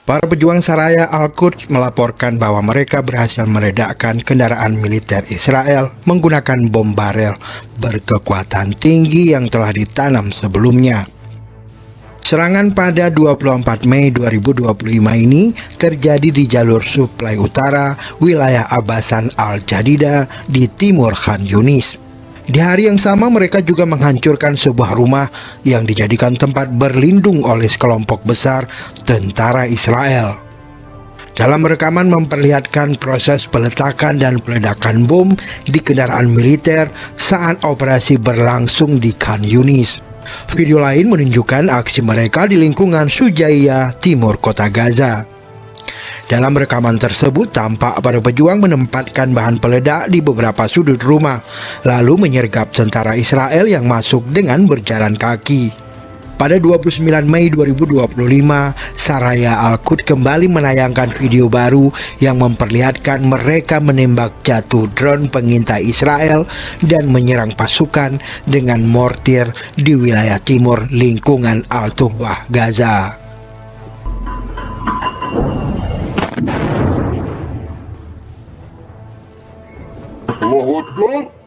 Para pejuang Saraya Al-Quds melaporkan bahwa mereka berhasil meledakkan kendaraan militer Israel menggunakan bom barel berkekuatan tinggi yang telah ditanam sebelumnya. Serangan pada 24 Mei 2025 ini terjadi di jalur suplai utara wilayah Abbasan Al-Jadida di timur Khan Yunis. Di hari yang sama mereka juga menghancurkan sebuah rumah yang dijadikan tempat berlindung oleh sekelompok besar tentara Israel. Dalam rekaman memperlihatkan proses peletakan dan peledakan bom di kendaraan militer saat operasi berlangsung di Khan Yunis. Video lain menunjukkan aksi mereka di lingkungan Shujaiyah, timur kota Gaza. Dalam rekaman tersebut tampak para pejuang menempatkan bahan peledak di beberapa sudut rumah, lalu menyergap tentara Israel yang masuk dengan berjalan kaki. Pada 29 Mei 2025, Saraya Al-Quds kembali menayangkan video baru yang memperlihatkan mereka menembak jatuh drone pengintai Israel dan menyerang pasukan dengan mortir di wilayah timur lingkungan Al-Tuhwah, Gaza. Allahu Akbar.